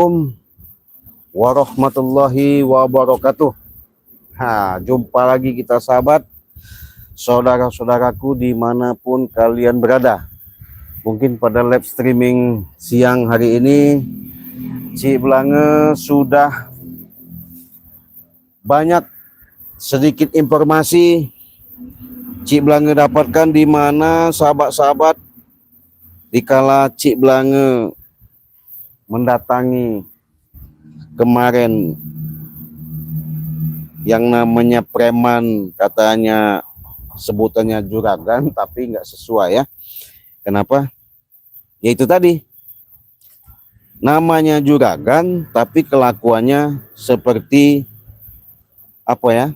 Assalamualaikum warahmatullahi wabarakatuh. Jumpa lagi kita sahabat, saudara-saudaraku dimanapun kalian berada. Mungkin pada live streaming siang hari ini, Cik Blange sudah banyak sedikit informasi Cik Blange dapatkan di mana sahabat-sahabat dikala Cik Blange mendatangi kemarin yang namanya preman, katanya sebutannya juragan, tapi nggak sesuai ya. Kenapa? Ya itu tadi, namanya juragan tapi kelakuannya seperti apa ya,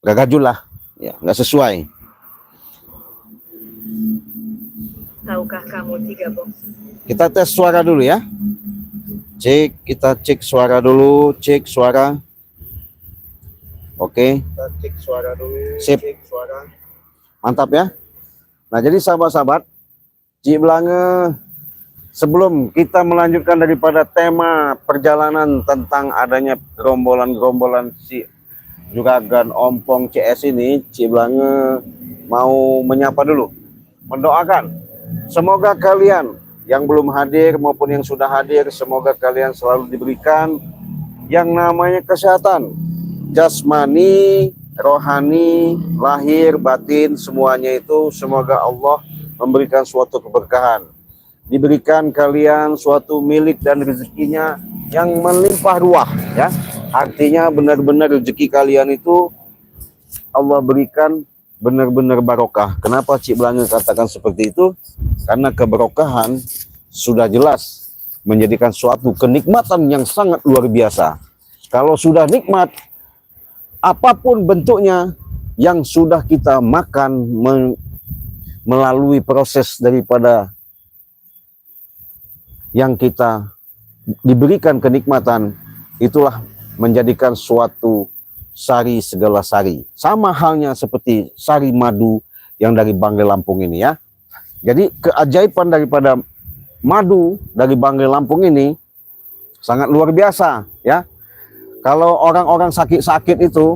gagajul lah ya, nggak sesuai. Tahukah kamu 3 box? Kita tes suara dulu ya. Kita cek suara dulu, cek suara. Oke. Kita cek suara dulu. Sip. Cek suara. Mantap ya. Nah, jadi sahabat-sahabat, Cik Blange, sebelum kita melanjutkan daripada tema perjalanan tentang adanya gerombolan-gerombolan si juragan ompong CS ini, Cik Blange mau menyapa dulu, mendoakan semoga kalian yang belum hadir maupun yang sudah hadir, semoga kalian selalu diberikan yang namanya kesehatan jasmani, rohani, lahir, batin, semuanya itu semoga Allah memberikan suatu keberkahan, diberikan kalian suatu milik dan rezekinya yang melimpah ruah ya. Artinya benar-benar rezeki kalian itu Allah berikan benar-benar barokah. Kenapa Cik Blange katakan seperti itu? Karena keberokahan sudah jelas menjadikan suatu kenikmatan yang sangat luar biasa. Kalau sudah nikmat, apapun bentuknya yang sudah kita makan melalui proses daripada yang kita diberikan kenikmatan, itulah menjadikan suatu sari segala sari. Sama halnya seperti sari madu yang dari Banggai Lampung ini ya. Jadi keajaiban daripada madu dari Banggai Lampung ini sangat luar biasa ya. Kalau orang-orang sakit-sakit itu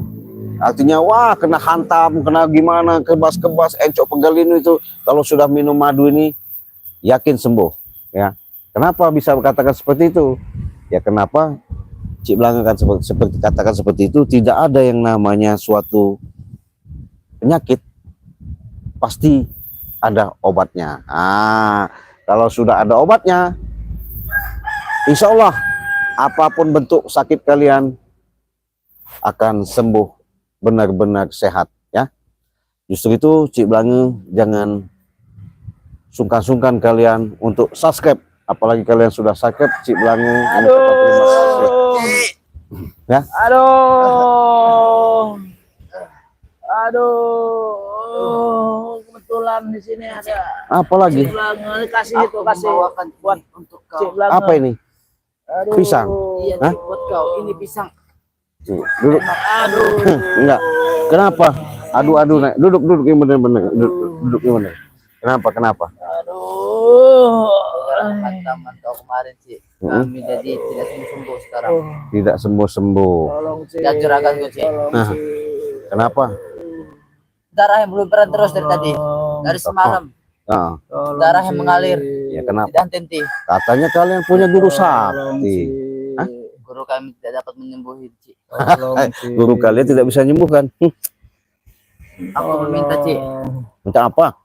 artinya wah kena hantam, kena gimana, kebas-kebas, encok pegelin itu, kalau sudah minum madu ini yakin sembuh ya. Kenapa bisa katakan seperti itu? Ya kenapa Cik Blange kan seperti katakan seperti itu, tidak ada yang namanya suatu penyakit pasti ada obatnya. Kalau sudah ada obatnya, insya Allah apapun bentuk sakit kalian akan sembuh, benar-benar sehat ya. Justru itu Cik Blange jangan sungkan-sungkan kalian untuk subscribe, apalagi kalian sudah subscribe Cik Blange. Ya. Aduh, kebetulan di sini ada. Apa lagi? Cik Blange, kasih itu, kasih buat untuk kau. Cik Blange. Apa ini? Aduh. Pisang. Iya, hah? Buat kau. Ini pisang. Duduk. Aduh. Enggak. Kenapa? Aduh, naik. Duduk yang benar-benar. Duduk yang benar. Kenapa? Aduh. Teman kau kemarin sih. Kami jadi tidak sembuh sekarang. Tidak sembuh. Tolong Cik. Dan juragan gue Cik. Kenapa? Darah yang belum berhenti terus dari tadi. Dari semalam. Darah yang mengalir. Ya kenapa? Tidak henti. Katanya kalian punya guru sakti. Guru kami tidak dapat menyembuhi Cik. Guru kalian tidak bisa menyembuhkan. Aku meminta Cik. Minta apa?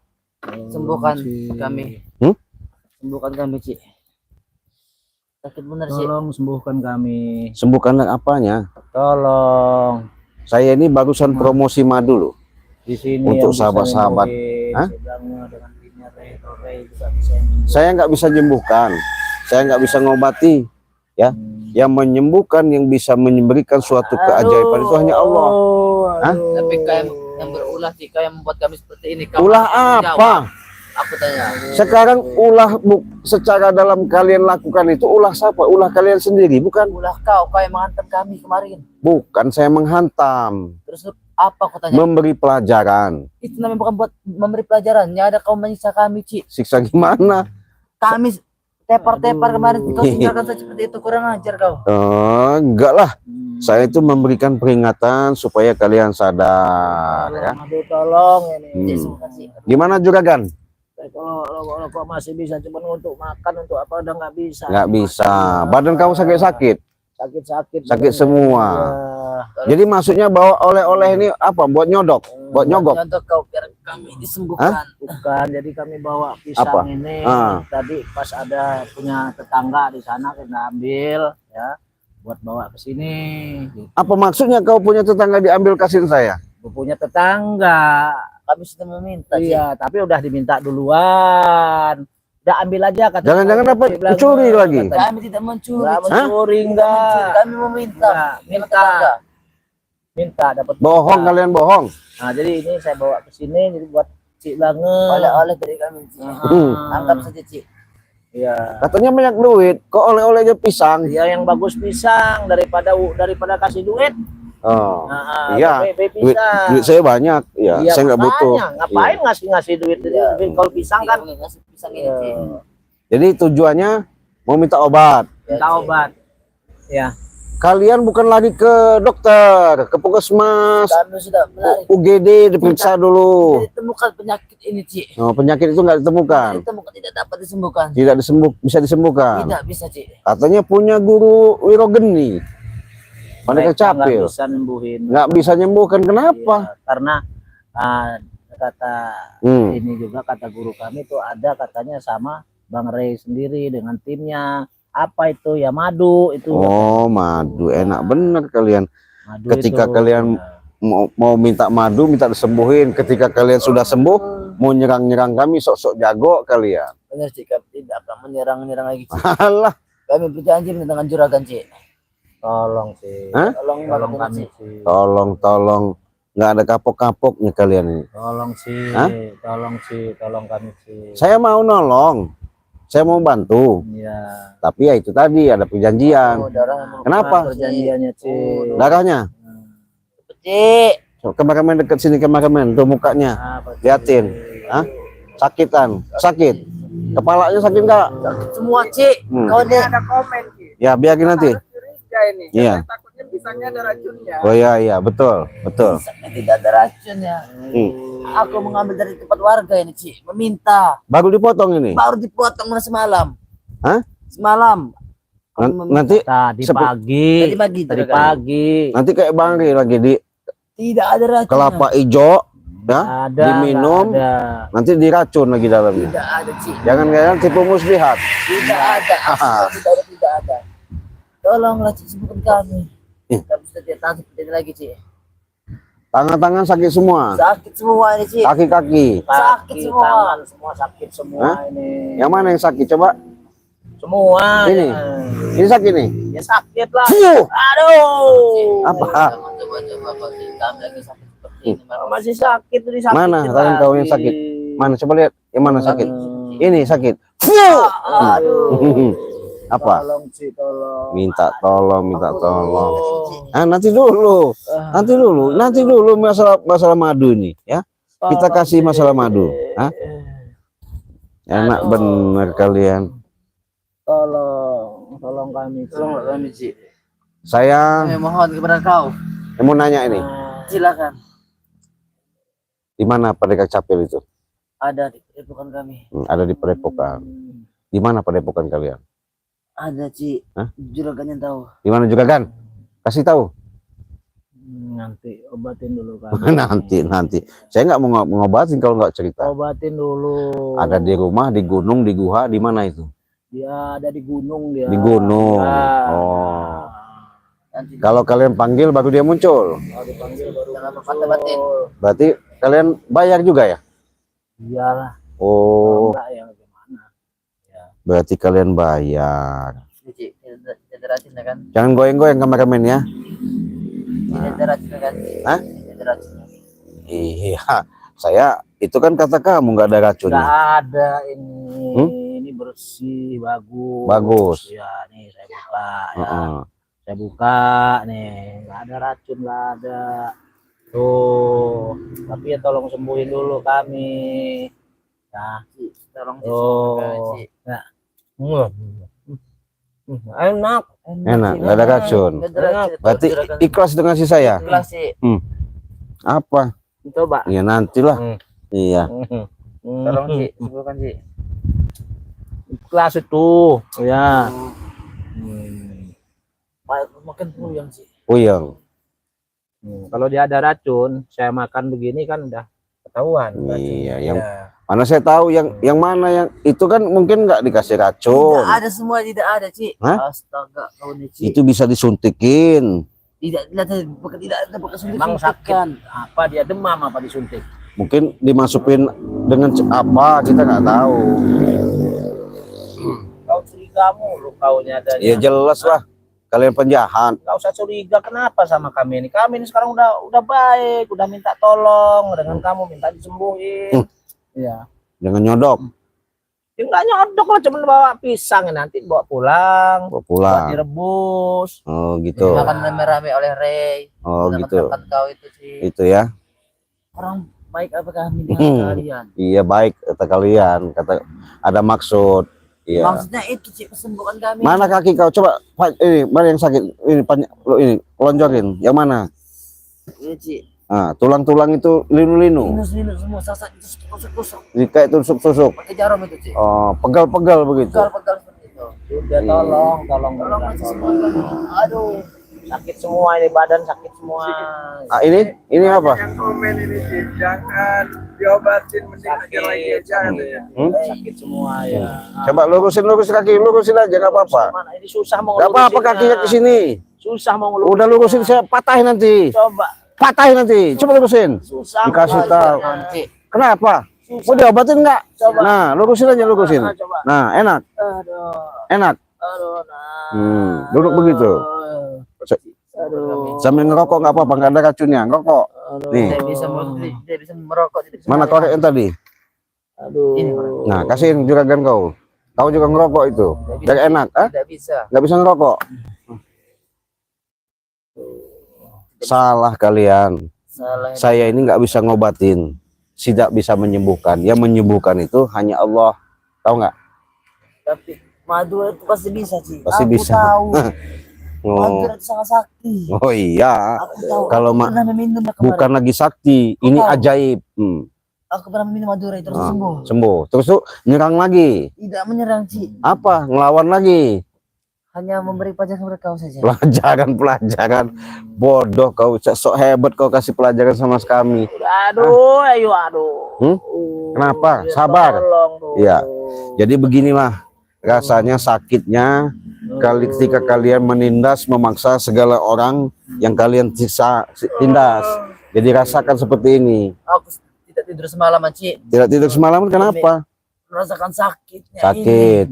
Sembuhkan kami. Sembuhkan kami Cik. Sakit benar Cik. Tolong sembuhkan kami. Sembuhkan apanya? Tolong. Saya ini barusan promosi madu loh. Di sini untuk sahabat-sahabat. Saya nggak bisa menyembuhkan. Saya nggak bisa ngobati. Ya. Yang menyembuhkan, yang bisa memberikan suatu keajaiban itu hanya Allah. Tapi kayak yang berulah Cik, kayak membuat kami seperti ini. Ulah apa? Aku tanya. Sekarang ulah secara dalam kalian lakukan itu ulah siapa? Ulah kalian sendiri, bukan? Ulah kau yang menghantam kami kemarin. Bukan saya menghantam. Terus apa aku tanya? Memberi pelajaran. Itu namanya bukan buat memberi pelajaran. Ya ada kau menyiksa kami Cik. Siksa gimana? Kami tepar-tepar kemarin kau tinggalkan saja seperti itu, kurang ajar kau. Enggak lah. Saya itu memberikan peringatan supaya kalian sadar ya. Aduh, tolong ini. Gimana Juragan? Kalau kok masih bisa cuma untuk makan untuk apa udah nggak bisa. Nggak bisa. Badan kamu sakit-sakit. Sakit-sakit. Sakit semua. Jadi maksudnya bawa oleh-oleh ini apa? Buat nyodok, buat nyogok. Contoh kau biar kami disembuhkan. Bukan, jadi kami bawa pisang Apa? ini. Ah. Tadi pas ada punya tetangga di sana kita ambil ya buat bawa ke sini. Gitu. Apa maksudnya kau punya tetangga diambil kasihin saya? Gua punya tetangga. Kami sudah meminta. Iya, tapi udah diminta duluan. Udah ambil aja kata. Jangan-jangan dapat bilang, curi lagi. Kami tidak mencuri. Enggak mencuri enggak. Kami meminta. Minta. Minta dapat. Bohong minta. kalian bohong. Nah, jadi ini saya bawa ke sini jadi buat Cik Lange. Oleh-oleh dari kami. Cik. Anggap saja Cik. Iya. Katanya banyak duit, kok oleh-olehnya pisang? Dia yang bagus pisang daripada kasih duit. Oh, Nah, iya. Duit pisang. Duit saya banyak. Ya, Iya, saya nggak makanya. butuh. Ngapain ngasih duit kalau pisang kan? Kami ngasih pisang ini Cik. Jadi tujuannya mau minta obat. Minta obat. Ya. Kalian bukan lagi ke dokter, ke puskesmas, Kami sudah melari. UGD diperiksa dulu. Ditemukan penyakit ini Cik. Oh, penyakit itu nggak ditemukan. Ditemukan tidak dapat disembuhkan. Tidak bisa disembuhkan. Tidak bisa Cik. Katanya punya guru Wirogeni. Mereka Mereka capek. nggak bisa nyembuhin. Nggak bisa nyembuhkan. Kenapa? Iya, karena kata ini juga kata guru kami itu ada katanya sama Bang Rey sendiri dengan timnya. Apa itu ya madu itu. Oh, madu enak bener kalian. Madu Ketika itu, kalian mau minta madu, minta disembuhin. Ketika kalian sudah sembuh, mau nyerang-nyerang kami, sok-sok jago kalian. Benar Cik, kami tidak akan menyerang-nyerang lagi Cik. Alah, Kami berjanji dengan juragan Cik. tolong sih. Hah? Tolong Kami Cik. sih. tolong, nggak ada kapok-kapoknya kalian ini. Tolong sih. Hah? Tolong kami sih. Saya mau nolong, saya mau bantu. Iya. Tapi ya itu tadi ada perjanjian. Oh, darah Kenapa? Perjanjiannya sih. Darahnya? Cik. Kameramen dekat sini, kameramen tuh mukanya. Liatin. Hah? Sakitan? Sakit? Kepalanya sakit nggak? Semua Cik. Kau deh. Ada komen gitu. Ya biarin nanti. Curiga ini. Iya. Karena takutnya pisangnya ada racunnya. Oh iya, betul. Tidak ada racun ya. Aku mengambil dari tempat warga ini Cik. Meminta. Baru dipotong ini. Baru dipotong semalam. Hah? Semalam. Nanti Tadi Sepe- pagi. Tadi pagi. nanti kayak Bang Ri lagi di Tidak ada racun. kelapa hijau, ya, Ada. diminum, nggak ada. nanti diracun lagi dalamnya. Tidak ada Cik. Jangan kalian tipu muslihat. Tidak ada. Tidak ada. Tolonglah Cik, sembuhkan kami. Kami sudah tidak tahan seperti ini lagi Cik. Tangan-tangan sakit semua, Sakit semua ini Cik. kaki-kaki. Sakit Kaki, semua. tangan semua sakit semua Hah? ini. Yang mana yang sakit? Coba. Semua. Ini. ya. Ini sakit nih. Ya sakit lah. Fuh! Aduh. Apa? Coba Pak Cik. Kami lagi sakit seperti ini. Masih sakit ini sakit. Mana tangan kau yang sakit? Mana? Coba lihat. Yang mana sakit? Ini sakit. Fuh! Aduh. Apa? Tolong sih, tolong. Minta tolong. Ah, nanti dulu masalah madu ini, ya. Kita kasih masalah madu. Hah? Enak Aduh. bener kalian. Tolong kami. Tolonglah kami Cik. Saya Kami mohon kepada kau. mau nanya ini, Silakan. di mana Padepokan Capil itu? Ada di padepokan kami. Ada di Padepokan. Di mana Padepokan kalian? Ada Cik. Hah? Juragan yang tahu. Di mana juga kan? Kasih tahu. Nanti obatin dulu kami. nanti. Saya nggak mau ngobatin kalau nggak cerita. Obatin dulu. Ada di rumah, di gunung, di guha, di mana itu? Dia ada di gunung dia. Di gunung. Ya. Oh. Nanti Kalau kalian panggil baru dia muncul. Kalau dipanggil baru jangan patah batin. Berarti kalian bayar juga ya? iyalah. Oh, Enggak ya gimana? berarti kalian bayar. Cik, tidak ada racun ya kan? Jangan goyang-goyang kameramen ya. Tidak ada racun ya kan? Hah? Tidak ada racun. Iya, saya itu kan kata kamu nggak ada racunnya. Enggak ada ini. Ini bersih, bagus. Bagus. Ya, nih saya buka ya. Heeh. Saya buka nih, nggak ada racun, nggak ada. Tuh, tapi ya tolong sembuhin dulu kami. Nah, Cik, tolong tuh. disembuhkan Cik. Nah, Enak. Enak, nggak ada racun. Nggak ada racun. Berarti Juragan. ikhlas dengan si saya. Ikhlas sih. Apa? Coba. Ya nantilah. Hmm. Iya. Tolong sih, sebutkan sih. Ikhlas itu. Ya. Makan puyeng sih. Puyeng. Kalau dia ada racun, saya makan begini kan udah ketahuan. Iya, yang mana saya tahu yang mana yang itu kan mungkin nggak dikasih racun. Tidak ada semua, tidak ada, Ci. Hah? Astaga, kau nih, Ci. Itu bisa disuntikin. Tidak ada bekas Emang sakit. Apa dia demam apa disuntik? Mungkin dimasukin dengan apa kita nggak tahu. Kau curiga mulu kaunya ada. Ya jelas lah. Kalian penjahat. Gak usah curiga kenapa sama kami ini. Kami ini sekarang udah baik, udah minta tolong dengan kamu, minta disembuhin. Iya. Jangan nyodok. Ya nggak nyodok lah, cuma bawa pisang nanti bawa pulang, Bawa buat pulang. direbus. Oh gitu. Makan rame-rame oleh Ray. Oh gitu. Teman kau itu sih. Itu ya. Orang baik apa kami dengan kalian? Iya baik kata kalian. Kata ada maksud. Iya. Maksudnya itu sih kesembuhan kami. Mana kaki kau? Coba ini mana yang sakit? Ini ini lonjorin. Yang mana? Ini Ci. Ah, tulang-tulang itu linu-linu. Minus semua sasak itu tusuk-tusuk. Ini kayak tusuk-tusuk. Pakai jarum itu Ci. Oh, pegal-pegal begitu. Pegal-pegal seperti itu. Sudah tolong Tolong beneran, itu tolong. semua kami. Aduh. Sakit semua ini badan sakit semua. Ah, ini apa? Yang komen ini sih, jangan diobatin, mending aja lagi aja katanya. Sakit semua ya. Coba lurusin kaki, lurusin aja nggak apa-apa. Mana ini susah mau Nggak apa-apa ngelurusinnya. kakinya ke sini. Susah mau ngelurusin. Udah lurusin saya patahin nanti. Coba Patahin nanti. Coba lurusin. susah. Dikasih ngelurusinnya. tahu. Nanti. Kenapa? Mau diobatin nggak? Coba. Nah, lurusin aja lurusin. Coba. Nah, enak, Aduh. enak. Aduh. Nah. Duduk begitu. Aduh. Sambil ngerokok nggak apa-apa, nggak ada racunnya. Ngerokok. Aduh. Nih. Dia bisa merokok. dia bisa Mana merokok. korek yang tadi? Aduh. Ini, Nah, kasihin juragan kau. Kau juga ngerokok itu. Biar enak, ah? Tidak bisa. Nggak bisa ngerokok. Salah kalian. Salah. Saya ini nggak bisa ngobatin, tidak bisa menyembuhkan. Yang menyembuhkan itu hanya Allah. Tahu nggak? Tapi madu itu pasti bisa sih. Pasti Aku bisa. tahu. Oh, Madu itu sangat sakti. oh iya. Aku tahu. Kalau aku pernah meminum kemarin. Bukan lagi sakti, ini tahu. ajaib. Aku pernah meminum Madura itu Ah. sembuh. Sembuh. Terus tuh nyerang lagi. Tidak menyerang Ci. Apa? Ngelawan lagi. Hanya memberi pelajaran kepada kau saja. Pelajaran. Bodoh kau, sok hebat kau kasih pelajaran sama kami. Aduh, ayo aduh. Kenapa? Ya, Sabar. tolong dong. Iya. Jadi beginilah rasanya sakitnya ketika kalian menindas memaksa segala orang yang kalian tindas. Jadi rasakan seperti ini. Aku tidak tidur semalaman Ci. Tidak tidur semalaman kenapa? Merasakan sakitnya. Sakit.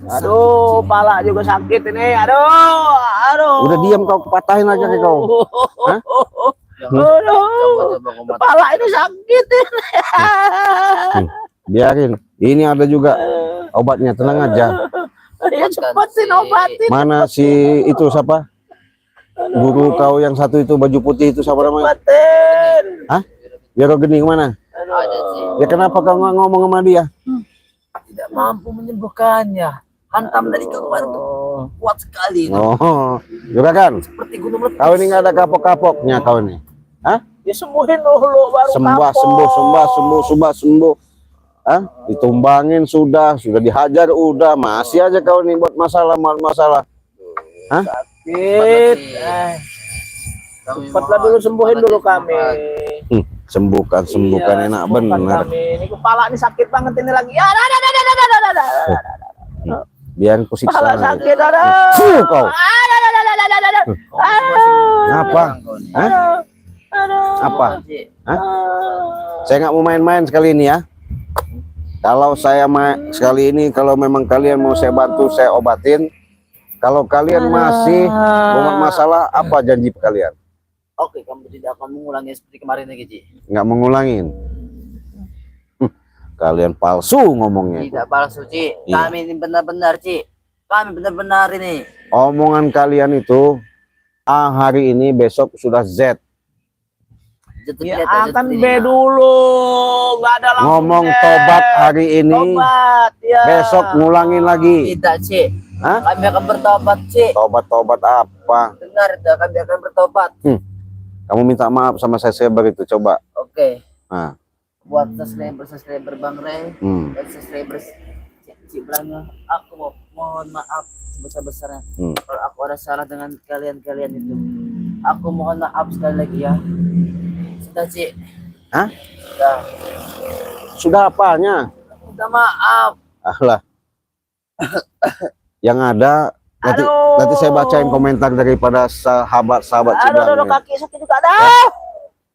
Aduh, pala juga sakit ini. Aduh. Udah diam kau, patahin aja kayak kau. Hah? Aduh. Kepala ini sakit ini. Biarin. Ini ada juga obatnya, tenang aja. Ya cepetin obatin. Mana si itu siapa? Guru kau yang satu itu baju putih itu siapa namanya? Cepetin. Hah? Biaro Geni mana? Ada Ci. Ya kenapa kau nggak ngomong sama dia? Tidak mampu menyembuhkannya. Hantam dari kemarin tuh kuat sekali. Oh, juga kan? Seperti gunung meletus. Kau ini nggak ada kapok-kapoknya kau ini. Hah? Ya sembuhin dulu baru kapok. Sembuh. Hah? Ditumbangin sudah dihajar udah, masih aja kau nih buat masalah. Hah? Sakit. Cepatlah dulu sembuhin dulu kami. Sembuhkan Iya, enak sembuhkan benar. kami. Ini kepala ini sakit banget ini lagi. Ya, Biar ku siksa. kepala sakit ada. Kau. Apa? Hah? Apa? Hah? Saya nggak mau main-main sekali ini ya. Kalau saya sekali ini, kalau memang kalian mau saya bantu, saya obatin. Kalau kalian masih membuat masalah, apa janji kalian? Oke, kamu tidak akan mengulangi seperti kemarin lagi Ci. Nggak mengulangin. Kalian palsu ngomongnya. Tidak palsu Ci. Iya. Kami ini benar-benar Ci. Kami benar-benar ini. Omongan kalian itu A hari ini, besok sudah Z. Jatuh Ya kelihatan, akan jatuh be kelihatan. dulu, nggak ada langsung Ngomong be. tobat hari ini, Tobat, ya. besok ngulangin lagi. Tidak, Cik. Hah? Kami akan bertobat, Cik. Tobat-tobat apa? Dengar itu, kami akan bertobat. Kamu minta maaf sama subscriber itu, coba. Oke. Nah, Buat subscriber Bang Ray dan subscriber Cik Blanga, aku mohon maaf sebesar-besarnya kalau aku ada salah dengan kalian itu. Aku mohon maaf sekali lagi ya. Sudah, Cik. Hah? Sudah. Sudah apanya? Minta maaf. Lah. Yang ada nanti, Aduh. nanti saya bacain komentar daripada sahabat-sahabat Aduh, Ciblange. kaki sakit juga ada.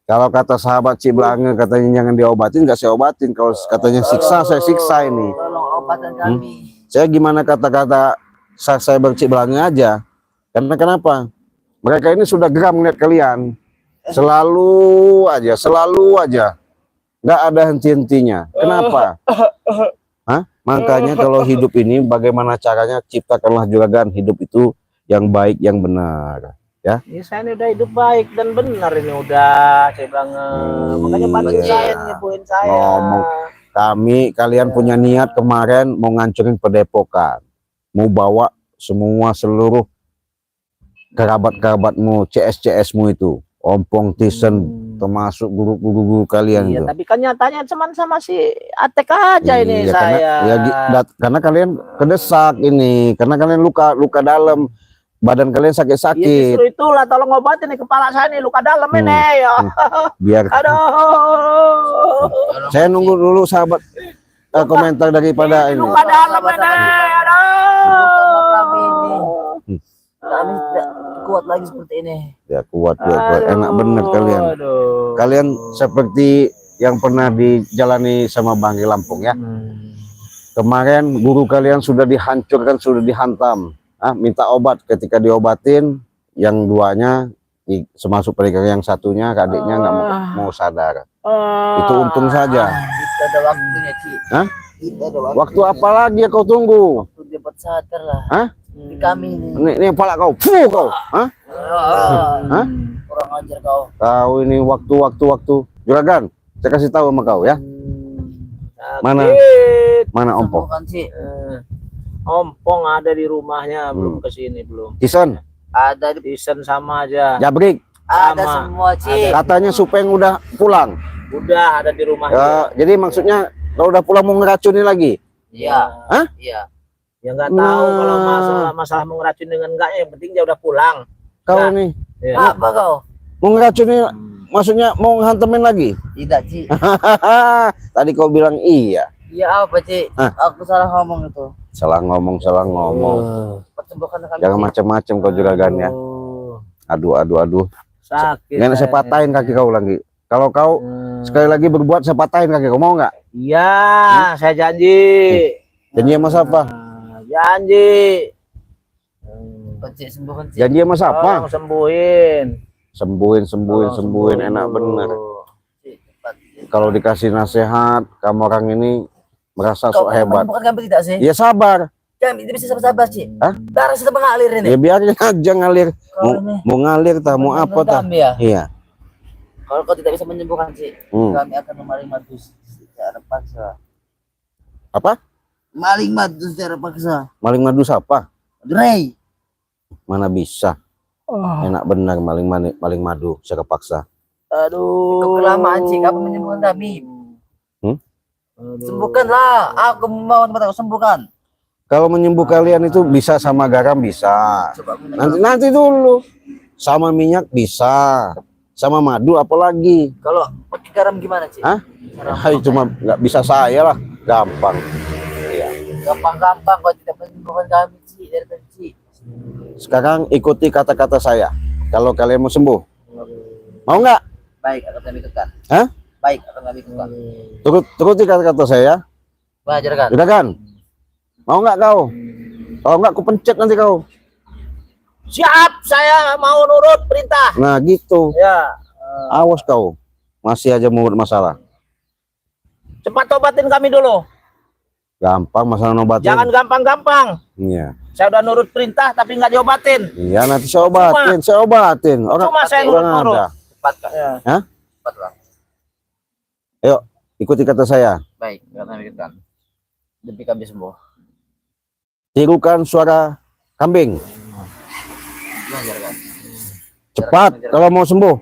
Kalau kata sahabat Ciblange katanya jangan diobatin, nggak saya obatin. Kalau katanya siksa, saya siksa ini. Tolong obatan kami. Saya gimana kata-kata saya Ciblange aja. Karena kenapa? Mereka ini sudah geram melihat kalian. Selalu aja. Nggak ada henti-hentinya. Kenapa? Hah? Makanya kalau hidup ini bagaimana caranya, ciptakanlah juragan hidup itu yang baik, yang benar. Ya. Ya, saya ini udah hidup baik dan benar ini udah, saya bilang. Makanya bantuin Iya. saya, nyebuin saya. Ngomong. Kalian punya niat kemarin mau ngancurin Padepokan. Mau bawa semua seluruh kerabat-kerabatmu, CS-CS-mu itu. Ompong, Tisen, termasuk guru-guru kalian Iya, itu. tapi kan nyatanya cuman sama si Atek aja ini Iya, saya. karena kalian kedesak ini, karena kalian luka dalam, badan kalian Iya, sakit-sakit. justru itulah tolong obatin nih kepala saya nih luka dalam ini ya. Biar Aduh. saya nunggu dulu sahabat komentar daripada ini. Luka dalam ini. Kami tidak kuat lagi seperti ini. Ya kuat. Enak bener kalian. Aduh. Kalian seperti yang pernah dijalani sama Bang Lampung ya. Kemarin guru kalian sudah dihancurkan, sudah dihantam. Minta obat, ketika diobatin, yang duanya semasuk mereka yang satunya, adiknya nggak mau sadar. Itu untung saja. Kita ada waktunya, Cik. Hah? Kita ada Waktu apa lagi yang kau tunggu? waktu dapat sadar lah. Hah? Di kami ini. Ini kepala kau, kau. Hah? Hah? Kurang ajar kau. Tahu ini waktu. Juragan, saya kasih tahu sama kau ya. Mana Ompong? Sembuhkan, Cik. Ompong ada di rumahnya, belum kesini belum. Tison, Ada di Tisen sama aja. Jabrik, ada Sama. semua, Cik. katanya Supeng udah pulang. Udah ada di rumahnya. Ya, jadi maksudnya kalau udah pulang mau ngeracuni lagi? Iya. Hah? Iya. Ya nggak tahu kalau masalah mau ngeracun dengan enggaknya, yang penting dia udah pulang. Kau Nah. nih Ya. Apa kau? mau ngeracuni, maksudnya mau ngantemin lagi? Tidak, Cik. Tadi kau bilang iya. Iya apa, Cik? Hah? Aku salah ngomong itu. Salah ngomong. Persembuhkan kami. Jangan Cik. macam-macam kau juragan ya. Aduh. Sakit. Jangan saya patahin kaki kau lagi. Kalau kau sekali lagi berbuat, saya patahin kaki kau, mau nggak? Iya, saya janji. Janji sama siapa? Janji. Cik, sembuhkan, Cik. Janji sama siapa? Tolong sembuhin. Sembuhin, enak bener. Cik, cepat, Cik. Kalau dikasih nasihat, kamu orang ini merasa Kau sok hebat. bukan kami tidak sih? Ya sabar. Kami tidak bisa sabar-sabar, Cik. Hah? Darah sudah mengalir ini. Ya biarin aja ngalir. Kau ini Mau ngalir tak, mau apa tak? kami ya. Iya. Kalau kau tidak bisa menyembuhkan, Cik, Hmm. kami akan memaling madu secara paksa. Apa? Maling madu secara paksa. Maling madu siapa? Ray. Mana bisa? Enak benar maling madu secara paksa. Aduh. Kau kelamaan, Cik. Kamu menyembuhkan kami. Aduh. Sembuhkanlah. Aku mohon pada kau sembuhkan. Kalau menyembuh kalian itu bisa sama garam bisa. Coba aku menyembuhkan. Nanti dulu. Sama minyak bisa. Sama madu apalagi. Kalau pakai garam gimana, Cik? Hah? Garam Cuma nggak bisa saya lah. Gampang. Iya. gampang-gampang kau tidak menyembuhkan kami, Cik, dari tadi, Cik. Sekarang ikuti kata-kata saya. Kalau kalian mau sembuh, mau nggak? Baik, akan kami ikutkan. Hah? Baik, akan kami ikutkan. Turuti kata-kata saya. Wajar kan? Udah kan? Mau nggak kau? Kalau nggak, aku pencet nanti kau. Siap, saya mau nurut perintah. Nah gitu. Ya. Awas kau. Masih aja membuat masalah. Cepat obatin kami dulu. Gampang masalah nobatin. Jangan gampang-gampang. Iya. Saya udah nurut perintah tapi nggak diobatin. Iya, nanti saya obatin. Orang Cuma saya orang nurut-nurut. ada. Cepat, Kak. Ya. Hah? cepatlah. Ayo, ikuti kata saya. Baik, kami ikutkan. Demi kami sembuh. Tirukan suara kambing. Ajarkan. Cepat kalau mau sembuh.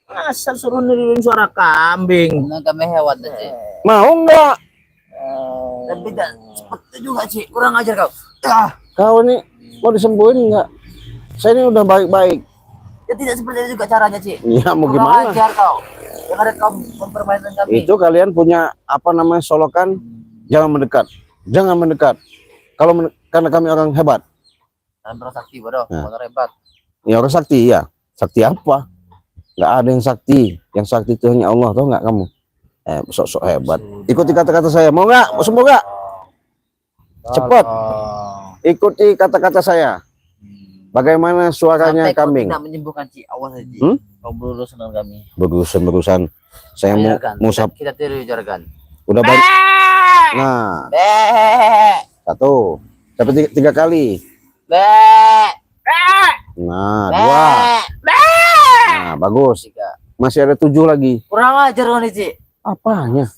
Asal suruh niruin suara kambing. Nah, kami hewan tadi. Mau enggak? Tapi tidak cepat juga sih. Kurang ajar kau. Kau ini mau disembuhin enggak? Saya ini udah baik-baik. Ya tidak seperti itu juga caranya sih. Ya mau Kurang gimana? ajar kau. Yang ada kau mempermainkan kami. Itu kalian punya apa namanya solokan, jangan mendekat. Jangan mendekat. Kalau karena kami orang hebat. Kalian bersakti bodoh. Nah. Motor hebat. Ya orang sakti ya. Sakti apa? Nggak ada yang sakti. Yang sakti itu hanya Allah, tahu nggak kamu? Sok-sok hebat. Ikuti kata-kata saya. Mau nggak? Mau sembuh nggak? Cepat. Ikuti kata-kata saya. Bagaimana suaranya Sampai kau kambing? tidak menyembuhkan Ci. Awas aja. Kau berurusan dengan kami. Berurusan. Saya mau Kita tiru jargon. udah baik. Nah, satu. Dapat tiga kali. Nah, dua. Nah, bagus. Masih ada 7 lagi. Kurang ajar kau nih Ci. Apanya?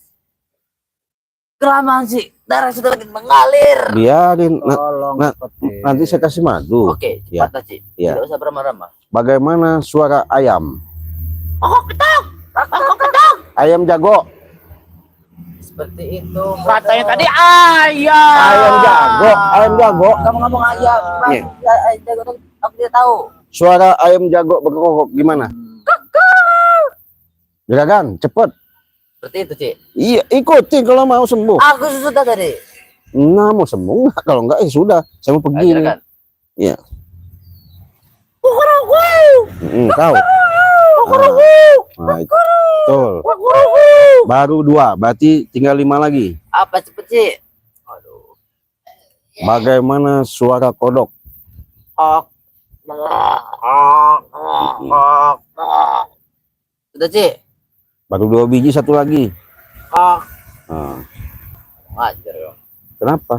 Kelamaan sih. Darah sudah makin mengalir. Biarin. Tolong Nah, cepetin. nanti saya kasih madu. Oke, Ya. cepat Ci. Ya. Tidak usah beramah-ramah. Bagaimana suara ayam? Kok ketok. Kok ketok. Ayam jago. Seperti itu. Katanya tadi ayam. Ayam jago. Ayam jago. Kamu ngomong ayam. Iya. Ayam jago tuh aku tidak tahu. Suara ayam jago berkokok gimana? Juragan, cepet. Seperti itu Ci. Iya, ikutin kalau mau sembuh. Aku sudah tadi. Nah, mau sembuh nggak? Kalau enggak, sudah. Saya mau pergi nih. Ajarkan. Iya. Tahu. Nah, itu. Betul. Baru 2, berarti tinggal 5 lagi. Apa cepet Ci? Aduh. Bagaimana suara kodok? Ok. Sudah Ci. Baru 2 biji, 1 lagi. Ok. Nah, Ngajar kau. kenapa?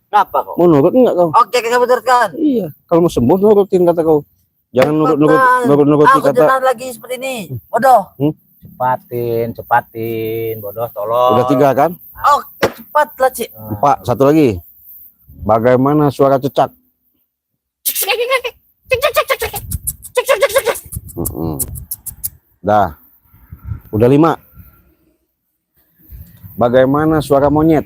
Kenapa kau? Mau nurut enggak kau? Oke, kamu teruskan. Iya. Kalau mau sembuh nurutin kata kau. Jangan nuruti Aku kata. jangan lagi seperti ini. Bodoh. Cepatin, bodoh tolong. Udah 3 kan? Oke, cepatlah Ci. 4, 1 lagi. Bagaimana suara cecak? Dah. Udah 5. Bagaimana suara monyet?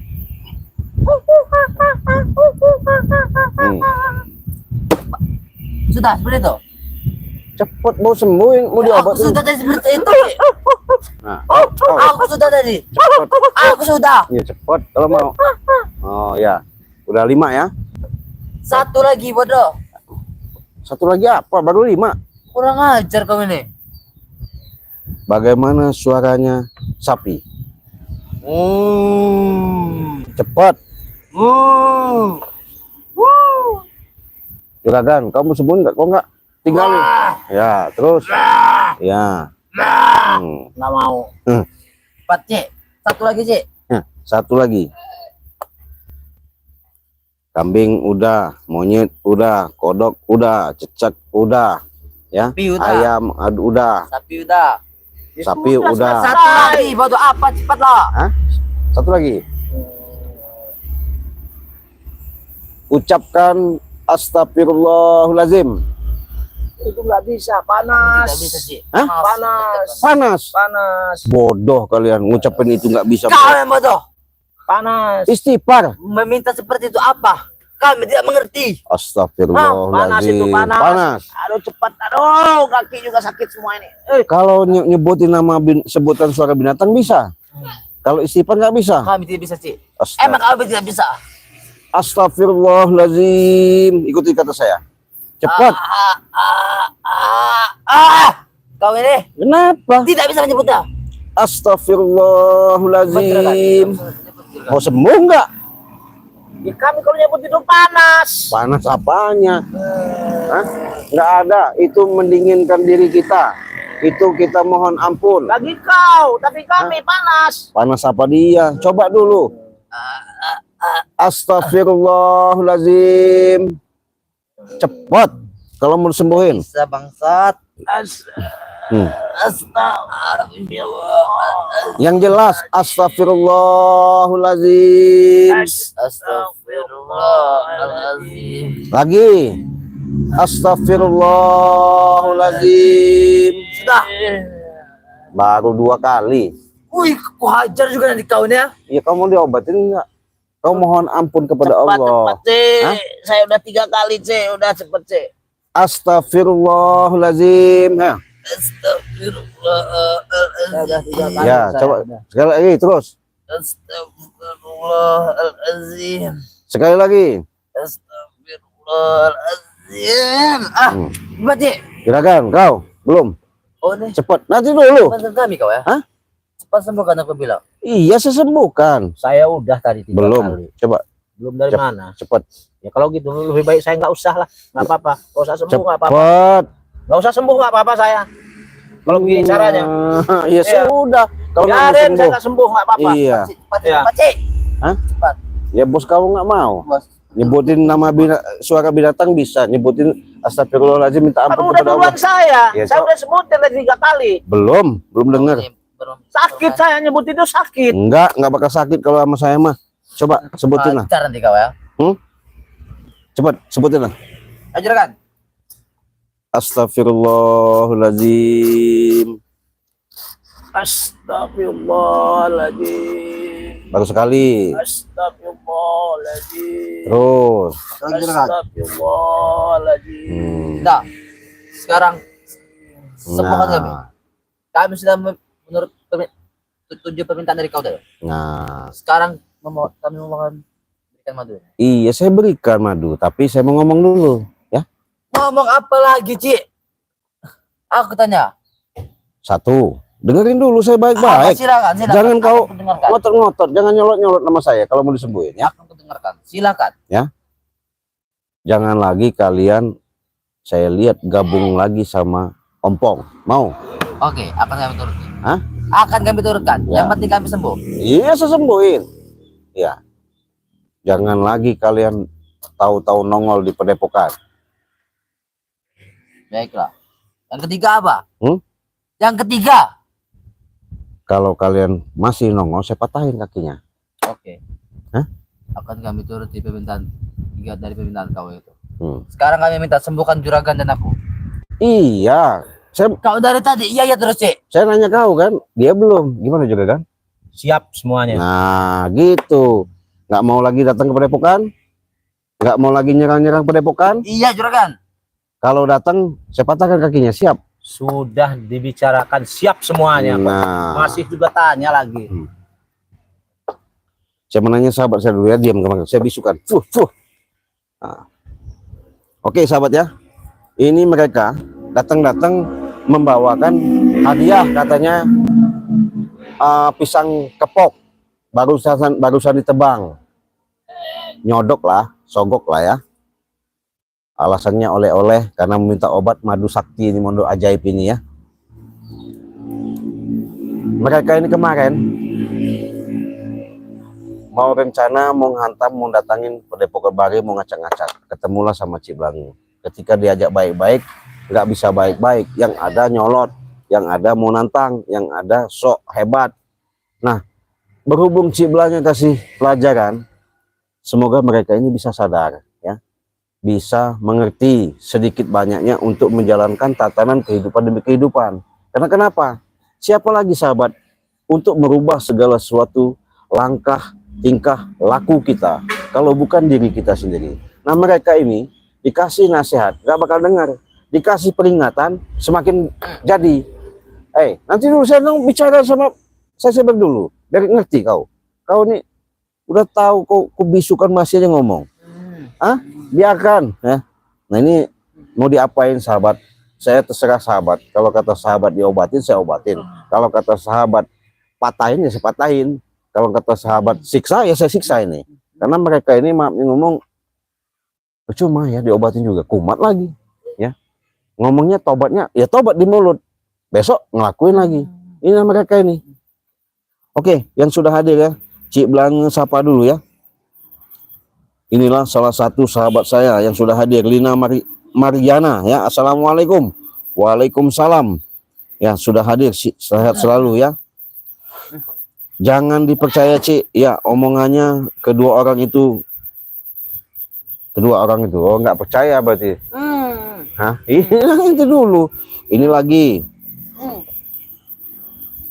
Sudah seperti itu. Cepet mau sembuhin, mau Aku diobatin. sudah tadi seperti itu. Ci. Nah, Aku sudah tadi. cepet. Aku sudah. Ya cepet kalau mau. Oh ya. Udah 5 ya. Satu lagi bodoh. 1 lagi apa? Baru 5. Kurang ajar kau ini. Bagaimana suaranya sapi? Cepat. Juragan, kamu sembuhin nggak? Kok nggak? Tinggalin. Ya, terus. Ya. Nggak mau. 4 Ci. Satu lagi Ci. Nah, 1 lagi. Kambing udah, monyet udah, kodok udah, cecak udah, ya. Sapi udah. Ayam udah, Sapi udah. sapi udah. Satu lagi bodoh apa? Cepatlah. Hah? 1 lagi. Ucapkan astagfirullahalazim. Itu nggak bisa, panas. Tidak bisa Ci. Hah? Panas. Panas. Panas. Bodoh kalian ngucapin itu nggak bisa. Kau yang bodoh. Panas. Istighfar. Meminta seperti itu apa? Kami tidak mengerti. Panas itu, Astagfirullahalazim. panas. Aduh cepat, aduh kaki juga sakit semua ini. Kalau nyebutin nama sebutan suara binatang bisa. Kalau istighfar nggak bisa. Kami tidak bisa Ci. Emang kami tidak bisa. Astagfirullahalazim. Ikuti kata saya. Cepat. Kau ini Kenapa? tidak bisa menyebutnya. Astagfirullahalazim. Mau sembuh nggak? Ya, kami kalau nyebut itu panas. Panas apanya? Hah? Nggak ada. Itu mendinginkan diri kita. Itu kita mohon ampun. Bagi kau, tapi kami panas. Panas apa dia? Coba dulu. Astagfirullahalazim. Cepat. Kalau mau sembuhin. Bisa bangsat. Astagfirullah. Yang jelas astagfirullahaladzim. Astagfirullahaladzim. Lagi astagfirullahaladzim. Sudah. Baru 2 kali. Wih, ku hajar juga nanti kau ya. Ya kamu diobatin enggak? Kau mohon ampun kepada Allah. Cepat, C. Saya udah 3 kali, C. Udah cepet, C. Astagfirullahaladzim. Ya. Saya udah 3 kali. Ya, saya coba udah. sekali lagi terus. Astagfirullahaladzim. Sekali lagi. Astagfirullahaladzim. Gimana, C? Gerakan kau belum. Oh, nih. Cepat. Nanti dulu. Mantan kami kau ya? Hah? Cepat sembuhkan aku bilang. Iya, saya sembuhkan. Saya udah tadi 3 Belum. kali. Coba Belum dari Cep- mana? cepat. Ya kalau gitu lebih baik saya nggak usah lah. Nggak apa-apa. Nggak usah sembuh nggak apa-apa. Cepat. Nggak usah sembuh nggak apa-apa saya. Kalau begini caranya. Iya, sudah. Kalau nggak mau Biarin saya sembuh. nggak sembuh nggak apa-apa. Iya. Cepat, Ya. cepat, C. Hah? Cepat. Ya bos kamu nggak mau. Bos. Nyebutin nama suara binatang bisa. Nyebutin astagfirullahaladzim minta Kan ampun udah kepada duluan Allah. saya. Ya, Saya so- udah sebutin tadi 3 kali. Belum dengar. Sakit saya nyebut itu sakit. Enggak bakal sakit kalau sama saya mah. Coba sebutin lah. Hajar nanti kau ya. Cepat sebutin lah. Ajarkan. Astagfirullahaladzim. Astagfirullahaladzim. Baru sekali. Astagfirullahaladzim. Terus. Astagfirullahaladzim. Nah, sekarang sembuhkan kami. Kami sudah menurut tujuh permintaan dari kau tadi. Nah. Sekarang kami memohon berikan madu. Iya, saya berikan madu, tapi saya mau ngomong dulu, ya. Ngomong apa lagi, Ci? Aku tanya. 1. Dengerin dulu saya baik-baik. Silakan. Jangan kau Aku dengarkan. ngotot-ngotot, jangan nyolot-nyolot nama saya kalau mau disembuhin, ya. Aku dengarkan. Silakan. Jangan lagi kalian saya lihat gabung lagi sama Ompong. Mau? Oke, akan kami turunkan. Hah? Akan kami turunkan. Ya. Yang penting kami sembuh. Iya, saya sembuhin. Ya. Jangan lagi kalian tahu-tahu nongol di padepokan. Baiklah. Yang ketiga apa? Yang ketiga. Kalau kalian masih nongol, saya patahin kakinya. Oke. Hah? Akan kami turut di permintaan 3 dari permintaan kau itu. Hmm. Sekarang kami minta sembuhkan juragan dan aku. Iya, Kau dari tadi iya terus, Cik. saya nanya kau kan, dia belum. Gimana juga kan? Siap semuanya. Nah, gitu. Nggak mau lagi datang ke padepokan? Nggak mau lagi nyerang-nyerang padepokan? Iya, juragan. Kalau datang, saya patahkan kakinya. Siap. Sudah dibicarakan siap semuanya. Nah, Masih juga tanya lagi. saya menanya sahabat saya dulu ya, diam kemarin. Saya bisukan. Nah. Oke, sahabat ya. Ini mereka datang-datang membawakan hadiah katanya pisang kepok barusan ditebang. Nyodok lah, sogok lah ya. Alasannya oleh-oleh karena meminta obat madu sakti ini, madu ajaib ini ya. Mereka ini kemarin mau rencana mau ngantam, mau datangin Padepokan Bari, mau ngacak-ngacak. Ketemulah sama Cik Blangu. Ketika diajak baik-baik, nggak bisa baik-baik. Yang ada nyolot, yang ada mau nantang, yang ada sok hebat. Nah, berhubung Cik Blangu kasih pelajaran, semoga mereka ini bisa sadar, ya, bisa mengerti sedikit banyaknya untuk menjalankan tatanan kehidupan demi kehidupan. Karena kenapa? Siapa lagi sahabat untuk merubah segala sesuatu langkah, tingkah, laku kita kalau bukan diri kita sendiri. Nah, mereka ini dikasih nasihat gak bakal dengar, dikasih peringatan semakin jadi. Nanti dulu saya bicara sama saya dulu biar ngerti kau nih udah tahu kau bisukan masih aja ngomong. Biarkan ya. Nah, ini mau diapain sahabat? Saya terserah sahabat. Kalau kata sahabat diobatin, saya obatin. Kalau kata sahabat patahin, ya saya patahin. Kalau kata sahabat siksa, ya saya siksa ini. Karena mereka ini maaf ngomong percuma ya, diobatin juga kumat lagi ya. Ngomongnya tobatnya ya tobat di mulut, besok ngelakuin lagi. Ini mereka ini. Oke, yang sudah hadir ya, Cik Blangu sapa dulu ya. Inilah salah satu sahabat saya yang sudah hadir, Lina Mariana ya. Assalamualaikum. Waalaikumsalam. Ya, sudah hadir, sehat selalu ya. Jangan dipercaya, Cik. Ya, omongannya kedua orang itu. Oh, nggak percaya berarti. Hah? Iya, itu dulu. Ini lagi.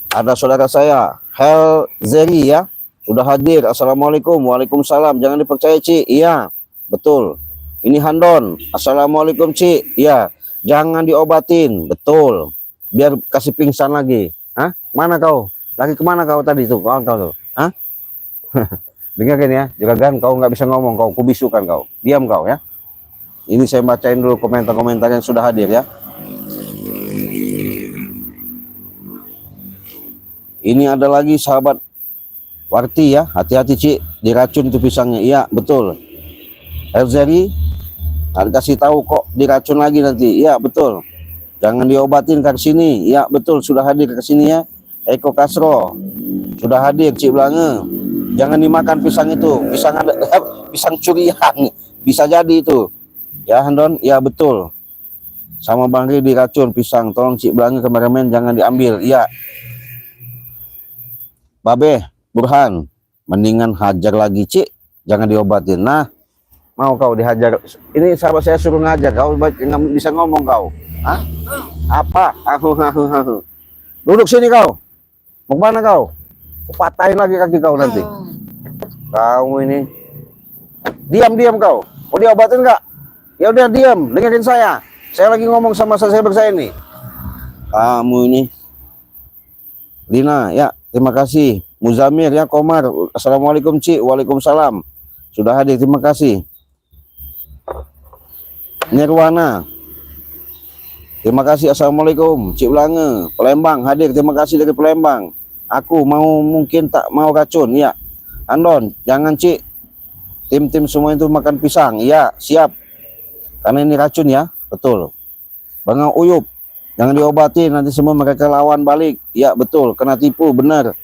Ada saudara saya, Hel Zeri ya. Sudah hadir. Assalamualaikum. Waalaikumsalam. Jangan dipercaya, Cik. Iya, betul. Ini Handon. Assalamualaikum, Cik. Iya. Jangan diobatin. Betul. Biar kasih pingsan lagi. Hah? Mana kau? Lagi kemana kau tadi tuh? Kau tuh? Hah? Dengarkan ya. Juragan, kau nggak bisa ngomong. Kau kubisukan kau. Diam kau ya. Ini saya bacain dulu komentar-komentar yang sudah hadir ya. Ini ada lagi sahabat Warti ya, hati-hati Cik, diracun itu pisangnya. Iya, betul. Elzeri, ada kasih tahu kok diracun lagi nanti. Iya, betul. Jangan diobatin ke sini. Iya, betul, sudah hadir ke sini ya. Eko Kasro, sudah hadir Cik Blange. Jangan dimakan pisang itu. Pisang ada pisang curian. Bisa jadi itu. Ya, Handon, iya betul. Sama Bang Ri diracun pisang. Tolong Cik Blange kameramen jangan diambil. Iya. Babe, Burhan, mendingan hajar lagi Cik, jangan diobatin. Nah, mau kau dihajar? Ini sahabat saya suruh ngajar, kau nggak bisa ngomong kau. Hah? Apa? Aku. Duduk sini kau. Mau kemana kau? Patahin lagi kaki kau nanti. Kau ini. Diam kau. Mau diobatin nggak? Ya udah diam, dengerin saya. Saya lagi ngomong sama saya bersaing nih. Kamu ini. Lina, ya. Terima kasih. Muzamir ya, Komar. Assalamualaikum Cik. Waalaikumsalam. Sudah hadir, terima kasih. Nirwana. Terima kasih. Assalamualaikum Cik Blange. Palembang hadir, terima kasih dari Palembang. Aku mungkin tak mau racun ya. Andon, jangan Cik. Tim-tim semua itu makan pisang. Ya, siap. Karena ini racun ya. Betul. Bang Uyup. Jangan diobatin, nanti semua mereka lawan balik. Ya betul, kena tipu, benar.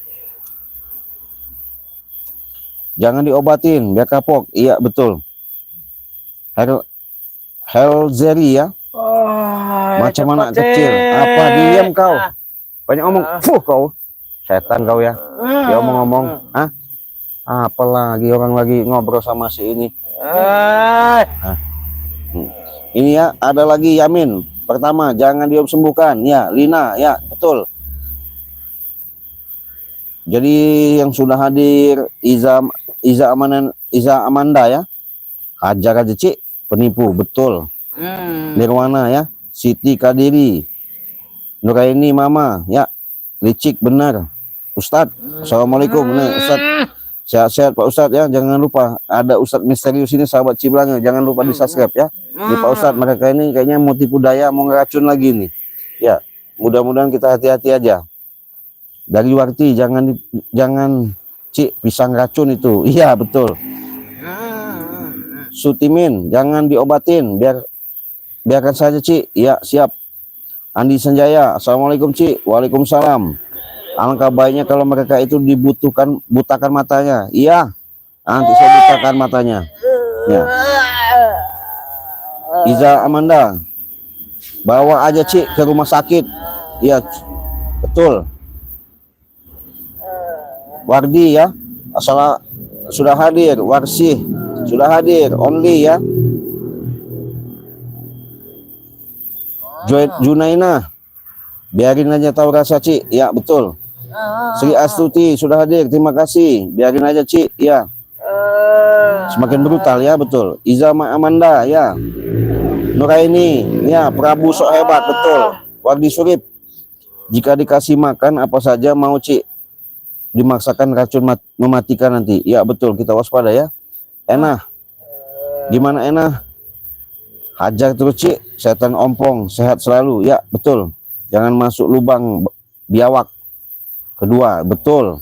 Jangan diobatin, biar kapok. Iya betul. Helzeri ya. Macam anak kecil. Apa, diam kau. Banyak ngomong, kau. Setan kau ya. Dia ngomong-ngomong. Hah? Apalagi orang lagi ngobrol sama si ini. Ini ya, ada lagi Yamin. Pertama, jangan disembuhkan. Ya, Lina, ya, betul. Jadi yang sudah hadir Iza Amanda ya. Hajar aja Cik, penipu, betul. Nirwana ya, Siti Kadiri. Nuraini Mama, ya. Licik benar. Ustadz, Assalamualaikum. Nah, Ustadz, sehat-sehat Pak Ustadz ya. Jangan lupa ada Ustadz misterius ini sahabat Cik Blange. Jangan lupa di-subscribe ya. Ini Pak Ustadz, mereka ini kayaknya mau tipu daya, mau ngeracun lagi nih. Ya, mudah-mudahan kita hati-hati aja. Dari Warti, jangan Cik, pisang racun itu. Iya, betul. Sutimin, jangan diobatin, biarkan saja Cik. Iya, siap. Andi Sanjaya, Assalamualaikum Cik. Waalaikumsalam. Alangkah baiknya kalau mereka itu butakan matanya. Iya, nanti saya butakan matanya. Ya. Iza Amanda, bawa aja Cik ke rumah sakit. Iya, betul. Wardi ya, asal sudah hadir. Warsih sudah hadir. Only ya. Junaina, biarin aja tahu rasa Cik. Ya betul. Sri Astuti sudah hadir, terima kasih. Biarin aja Cik. Ya. Semakin brutal ya, betul. Iza Amanda ya. Nuraini, ya. Prabu sok hebat, betul. Wardi Surip, jika dikasih makan apa saja mau Cik, dimaksakan racun mematikan nanti. Ya betul, kita waspada ya. Enah, gimana Enah? Hajar terus Cik, setan ompong, sehat selalu. Ya betul, jangan masuk lubang biawak. Kedua, betul.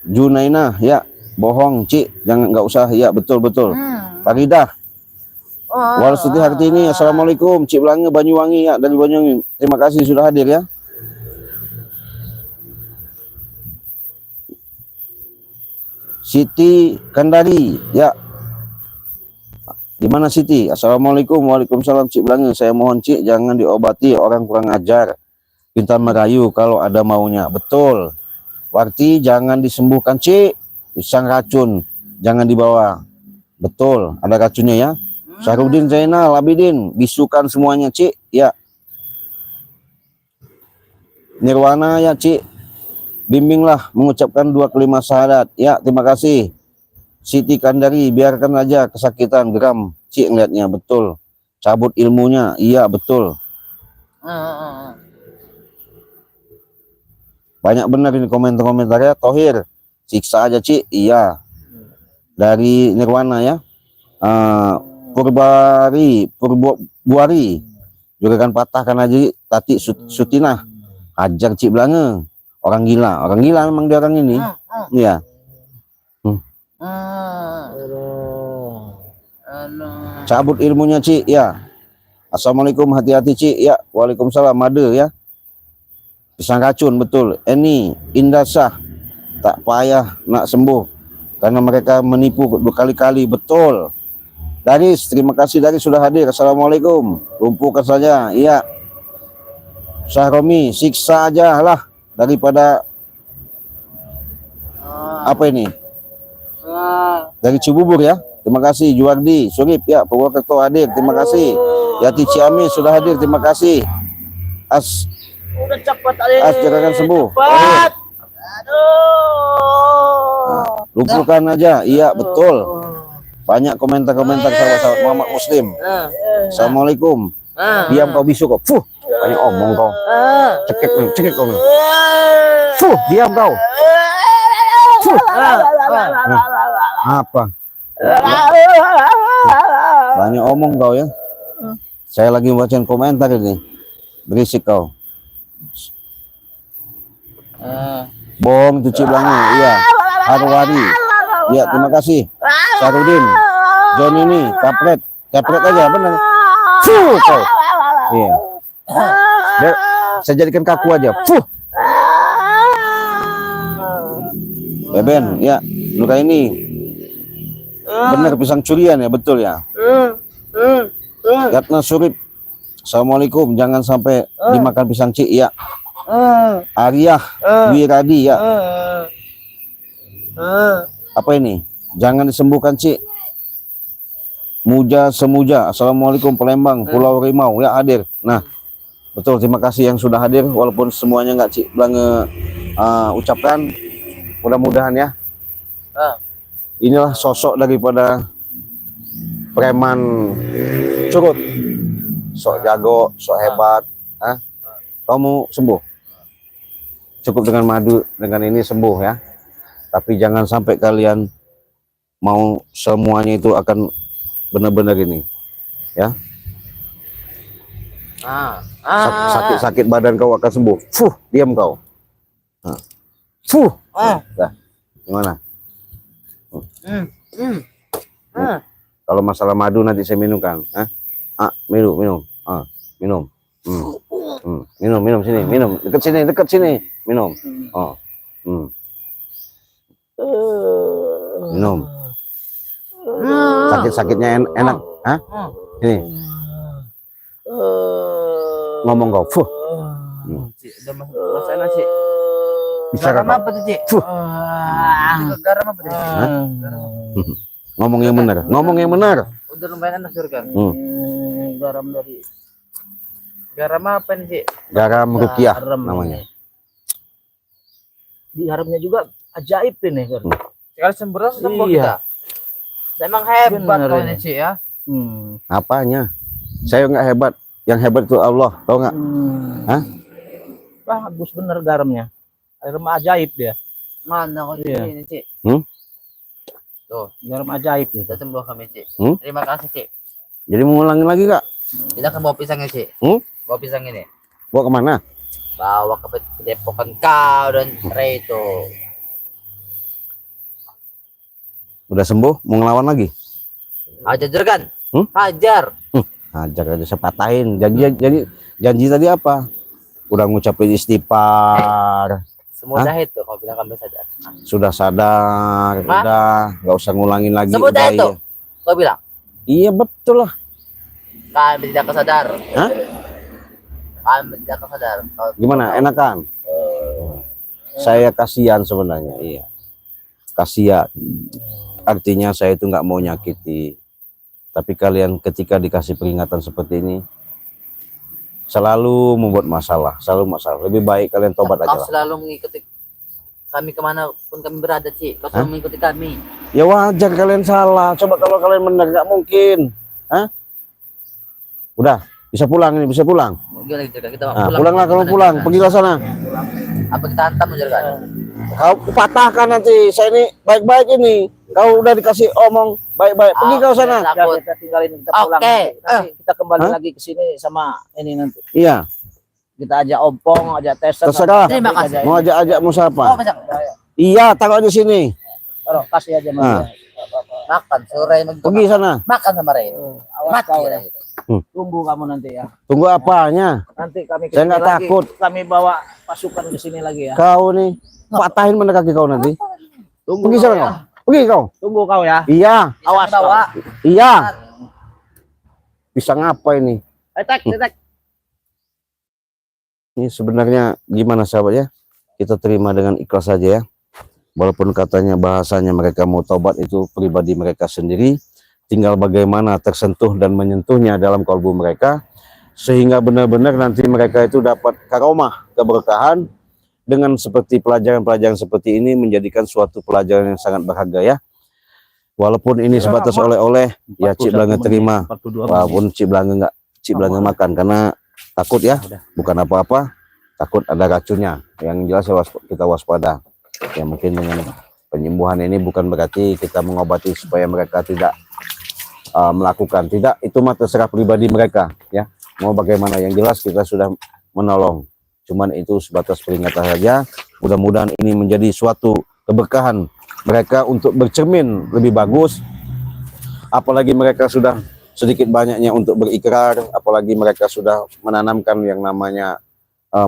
Junaina, ya. Bohong Cik, jangan, nggak usah. Ya betul. Faridah, Warsuti Hartini, Assalamualaikum Cik Blange Banyuwangi ya, dari Banyuwangi. Terima kasih sudah hadir ya. Siti Kandari ya. Gimana Siti? Assalamualaikum. Waalaikumsalam Cik Blange. Saya mohon Cik jangan diobati, orang kurang ajar. pintar merayu kalau ada maunya. Betul. Berarti jangan disembuhkan, Cik. Pisang racun, jangan dibawa. Betul, ada racunnya ya. Syarudin Zainal Abidin, bisukan semuanya, Cik. Ya. Nirwana ya, Cik. Bimbinglah mengucapkan 2 kalimat syahadat. Ya, terima kasih. Siti Kandari, biarkan aja kesakitan geram. Cik ngeliatnya, betul. Cabut ilmunya, iya betul. Banyak benar ini komentar-komentarnya. Tohir, siksa aja, Cik. Iya. Dari Nirwana ya. Purbuari juga kan patahkan aja Tati Sutinah. Hajar Cik Belanga. Orang gila memang dia orang ini. Iya. Cabut ilmunya, Cik. Ya. Assalamualaikum, hati-hati, Cik. Ya. Waalaikumsalam, Made ya. Pisang racun, betul. Ini Indah Syah, tak payah nak sembuh karena mereka menipu berkali-kali. Betul. Daris, terima kasih Daris sudah hadir. Assalamualaikum. Lumpuhkan saja. Iya. Syahromi, siksa aja lah daripada apa ini? Dari Cibubur ya. Terima kasih. Juwardi Surip ya, Purwokerto hadir. Terima kasih. Yati Ciami sudah hadir. Terima kasih. Udah cepat Jangan sembuh. Cepat. Lumpuhkan aja. Iya, betul. Banyak komentar-komentar sahabat-sahabat Muhammad Muslim. Assalamualaikum. Diam kau bisu kau. Fuh, banyak omong kau. Cekik kau. Fuh, diam kau. Fuh. Apa? Banyak omong kau ya. Saya lagi bacain komentar ini. Berisik kau. Bohong itu Cik Belanga. Iya. Harwari. Iya, terima kasih. Sarudin. John ini kapret aja benar. Fuh kau. Iya. Saya jadikan kaku aja. Fuh. Beben, ya. Luka ini. Benar pisang curian ya, betul ya. Yatna Surip. Assalamualaikum, jangan sampai dimakan pisang, Cik. Ya. Ariyah Wiradi ya. Apa ini? Jangan disembuhkan, Cik. Muja Semuja. Assalamualaikum Palembang, Pulau Rimau ya hadir. Nah, betul, terima kasih yang sudah hadir walaupun semuanya nggak Cik Belanga ucapkan. Mudah-mudahan ya. Inilah sosok daripada preman curut. Sok jago, sok hebat. Kamu sembuh. Cukup dengan madu, dengan ini sembuh ya. Tapi jangan sampai kalian mau semuanya itu akan benar-benar ini ya. Sakit-sakit badan kau akan sembuh. Fuh, diam kau. Fuh. Dah. Gimana? Kalau masalah madu nanti saya minumkan. Minum. Minum. Minum sini, minum. Dekat sini. Minum. Minum. Sakit-sakitnya enak. Ini. Ngomong kau. Fuh. Cik, udah masuk sana, Cik. Bisa Garam kau. apa tuh, Cik? Fuh. Garam apa tuh? Ngomong yang benar. Ngomong yang benar. Udah lumayan enak kan? Garam dari garam apa nih, Cik? Garam rupiah Garam namanya. Di garamnya juga ajaib ini kan. Sekali sembuh sembuh Iya. kita. Saya emang hebat Bener kau ini. ini, Cik ya. Apanya? Saya nggak hebat. Yang hebat itu Allah. Tahu nggak? Bagus bener garamnya. Garam ajaib dia. Mana kau Iya. ini, Cik? Tuh, garam ajaib Kita itu. sembuh kami, Cik. Hmm? Terima kasih, Cik. Jadi mau ngulangin lagi kak? Kita akan bawa pisangnya, Cik. Bawa pisang ini. Bawa kemana? Bawa ke depokan kau dan Ray itu. Udah sembuh? Mau ngelawan lagi? Hajar Juragan. Hmm? Hajar. Hajar aja saya patahin. Janji tadi apa? Udah ngucapin istighfar. Semudah itu kau bilang kami saja. Sudah sadar. Udah nggak usah ngulangin lagi. Semudah udah, itu. Kau bilang. Iya betul lah. Kami tidak kesadar. Tidak sadar. Gimana? Enak kan? Saya kasihan sebenarnya, iya. Kasihan. Artinya saya itu nggak mau nyakiti. Tapi kalian ketika dikasih peringatan seperti ini, selalu membuat masalah, selalu masalah. Lebih baik kalian tobat aja Kau lah. selalu mengikuti kami kemanapun kami berada, Cik. Kau selalu mengikuti kami. Ya wajar kalian salah. Coba kalau kalian benar, nggak mungkin. Hah? Udah, bisa pulang ini, bisa pulang. Gila gitu, kita Nah, pulanglah kalau pulang, pergilah sana. Apa kita hantam aja kan? Kau patahkan nanti. Saya ini baik-baik ini. Kau udah dikasih omong baik-baik. Pergi kau sana. Ya, kita tinggalin, kita pulang. Oke. Nanti kita kembali Hah? lagi ke sini sama ini nanti. Iya, Kita ajak Ompong, ajak Tesen. terserah. Terima kasih. Mau ajak-ajak mau siapa? Oh, macam Iya, taruh aja sini. Taruh, kasih aja sama Nah. dia. makan sore Pergi sana. makan sama Ray. Awas Mati kau Ray. ya. Tunggu kamu nanti ya. Tunggu apanya? Nanti kami Saya kesini nggak lagi. takut. Kami bawa pasukan ke sini lagi ya. Kau nih patahin mana kaki kau nanti. Tunggu Pergi kau sana ya. kau. Pergi kau. Tunggu kau ya. Iya, Awas kau. bawa. iya. Bisa ngapa ini? Tek. Ini sebenarnya gimana sahabat ya? Kita terima dengan ikhlas saja ya. Walaupun katanya bahasanya mereka mau tobat, itu pribadi mereka sendiri. Tinggal bagaimana tersentuh dan menyentuhnya dalam kalbu mereka. Sehingga benar-benar nanti mereka itu dapat karomah, keberkahan. Dengan seperti pelajaran-pelajaran seperti ini menjadikan suatu pelajaran yang sangat berharga ya. Walaupun ini sebatas oleh-oleh, ya Cik Blanga terima. 42 Walaupun Cik Blanga enggak, Cik Blanga makan karena takut ya. Bukan apa-apa, takut ada racunnya. Yang jelas kita waspada. Ya mungkin dengan penyembuhan ini bukan berarti kita mengobati supaya mereka tidak melakukan. Tidak, itu mah terserah pribadi mereka ya. Mau bagaimana, yang jelas kita sudah menolong. Cuman itu sebatas peringatan saja. Mudah-mudahan ini menjadi suatu keberkahan mereka untuk bercermin lebih bagus. Apalagi mereka sudah sedikit banyaknya untuk berikrar, apalagi mereka sudah menanamkan yang namanya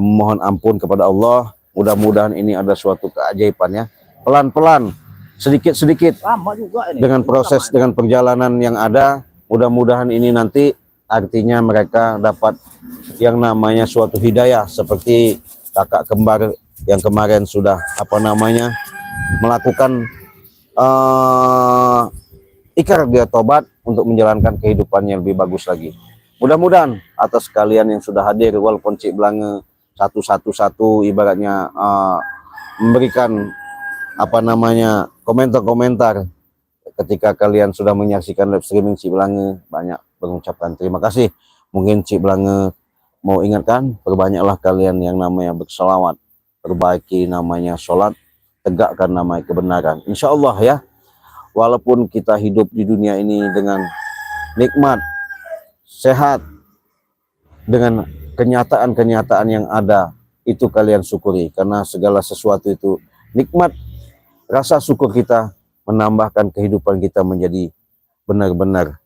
mohon ampun kepada Allah. Mudah-mudahan ini ada suatu keajaiban ya. Pelan-pelan, sedikit-sedikit lama juga ini. dengan proses, dengan perjalanan yang ada, mudah-mudahan ini nanti artinya mereka dapat yang namanya suatu hidayah, seperti kakak kembar yang kemarin sudah melakukan ikrar dia tobat untuk menjalankan kehidupannya lebih bagus lagi. Mudah-mudahan atas kalian yang sudah hadir, walaupun Cik Blanga satu ibaratnya memberikan komentar-komentar ketika kalian sudah menyaksikan live streaming Cik Blanga, banyak mengucapkan terima kasih. Mungkin Cik Blanga mau ingatkan, perbanyaklah kalian yang namanya berselawat, perbaiki namanya sholat, tegakkan namanya kebenaran. Insya Allah ya, walaupun kita hidup di dunia ini dengan nikmat, sehat, dengan kenyataan-kenyataan yang ada, itu kalian syukuri, karena segala sesuatu itu nikmat. Rasa syukur kita menambahkan kehidupan kita menjadi benar-benar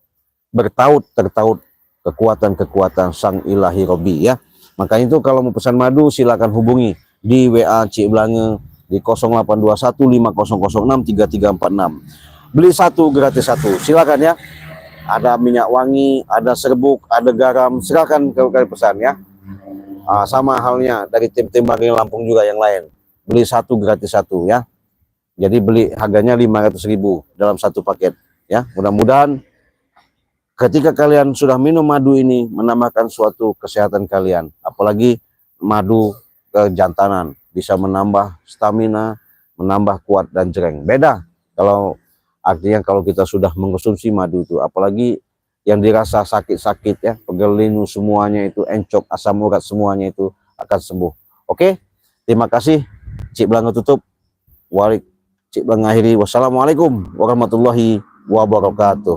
tertaut kekuatan-kekuatan Sang Ilahi Robi ya. Makanya itu kalau mau pesan madu silakan hubungi di WA Cik Blanga di 082150063346. Beli satu gratis satu, silakan ya. Ada minyak wangi, ada serbuk, ada garam, silakan kalian pesan ya. Sama halnya dari tim-tim Baging Lampung juga yang lain. Beli satu gratis satu ya. Jadi beli harganya 500.000 dalam satu paket ya. Mudah-mudahan ketika kalian sudah minum madu ini menambahkan suatu kesehatan kalian, apalagi madu kejantanan, bisa menambah stamina, menambah kuat dan jereng. Beda kalau artinya kalau kita sudah mengkonsumsi madu itu, apalagi yang dirasa sakit-sakit ya, pegel linu semuanya itu, encok, asam urat semuanya itu akan sembuh. Oke, terima kasih. Cik Blanga tutup. Cik Blanga akhiri. Wassalamualaikum warahmatullahi wabarakatuh.